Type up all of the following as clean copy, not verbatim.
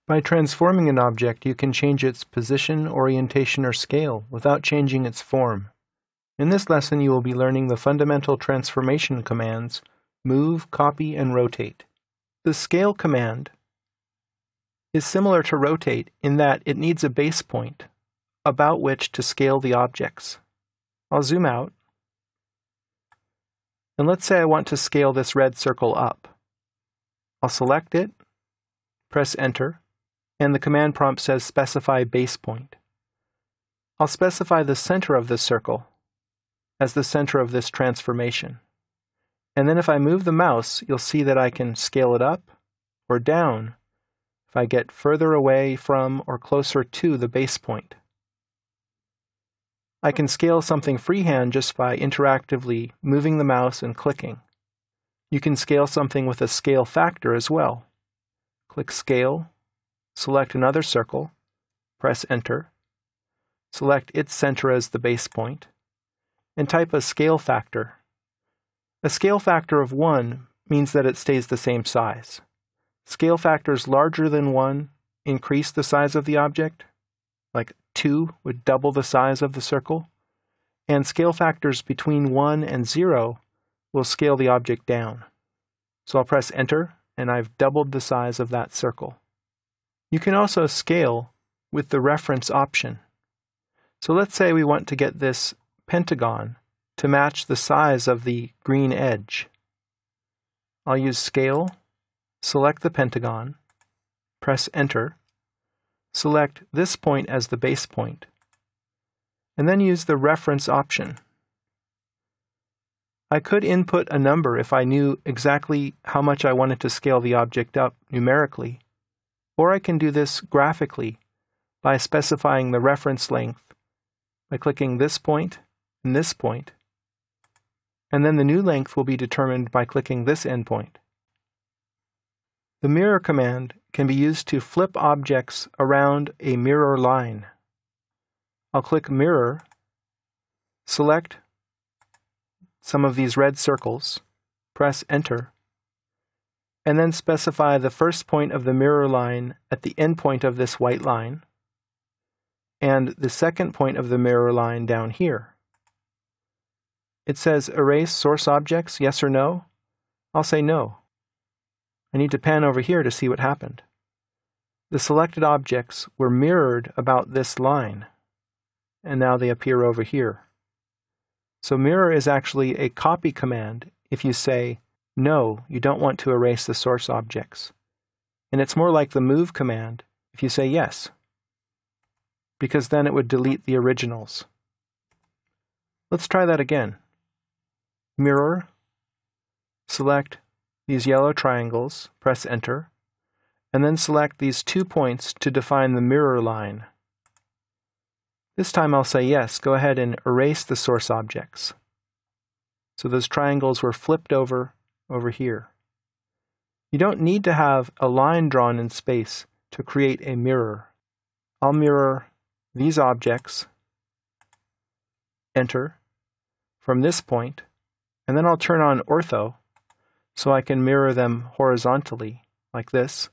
By transforming an object, you can change its position, orientation, or scale without changing its form. In this lesson, you will be learning the fundamental transformation commands move, copy, and rotate. The scale command is similar to rotate in that it needs a base point about which to scale the objects. I'll zoom out, and let's say I want to scale this red circle up. I'll select it, press Enter, and the command prompt says specify base point. I'll specify the center of this circle as the center of this transformation. And then if I move the mouse, you'll see that I can scale it up or down if I get further away from or closer to the base point. I can scale something freehand just by interactively moving the mouse and clicking. You can scale something with a scale factor as well. Click Scale, select another circle, press Enter, select its center as the base point, and type a scale factor. A scale factor of 1 means that it stays the same size. Scale factors larger than 1 increase the size of the object, like 2 would double the size of the circle, and scale factors between 1 and 0 will scale the object down. So I'll press Enter, and I've doubled the size of that circle. You can also scale with the reference option. So let's say we want to get this pentagon to match the size of the green edge. I'll use Scale, select the pentagon, press Enter, select this point as the base point, and then use the reference option. I could input a number if I knew exactly how much I wanted to scale the object up numerically, or I can do this graphically by specifying the reference length by clicking this point and this point, and then the new length will be determined by clicking this endpoint. The mirror command can be used to flip objects around a mirror line. I'll click Mirror, select some of these red circles, press Enter, and then specify the first point of the mirror line at the endpoint of this white line, and the second point of the mirror line down here. It says Erase source objects, yes or no? I'll say no. I need to pan over here to see what happened. The selected objects were mirrored about this line, and now they appear over here. So mirror is actually a copy command if you say, no, you don't want to erase the source objects. And it's more like the move command if you say yes, because then it would delete the originals. Let's try that again. Mirror, select these yellow triangles, press Enter, and then select these 2 points to define the mirror line. This time I'll say yes, go ahead and erase the source objects. So those triangles were flipped over here. You don't need to have a line drawn in space to create a mirror. I'll mirror these objects, Enter, from this point, and then I'll turn on ortho so I can mirror them horizontally, like this.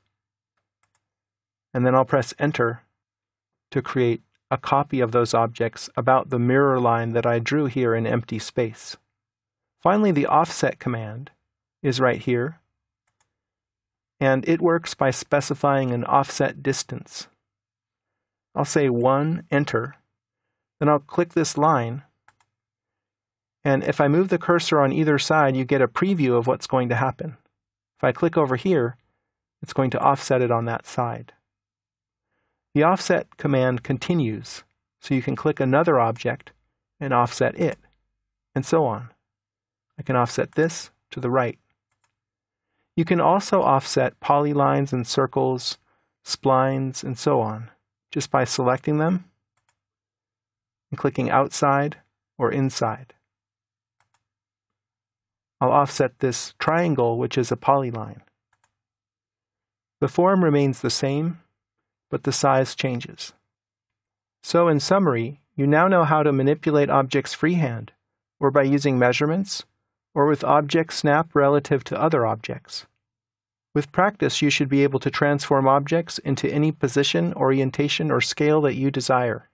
And then I'll press Enter to create a copy of those objects about the mirror line that I drew here in empty space. Finally, the offset command is right here, and it works by specifying an offset distance. I'll say 1, Enter, then I'll click this line, and if I move the cursor on either side, you get a preview of what's going to happen. If I click over here, it's going to offset it on that side. The offset command continues, so you can click another object and offset it, and so on. I can offset this to the right. You can also offset polylines and circles, splines, and so on, just by selecting them and clicking outside or inside. I'll offset this triangle, which is a polyline. The form remains the same, but the size changes. So in summary, you now know how to manipulate objects freehand, or by using measurements, or with object snap relative to other objects. With practice, you should be able to transform objects into any position, orientation, or scale that you desire.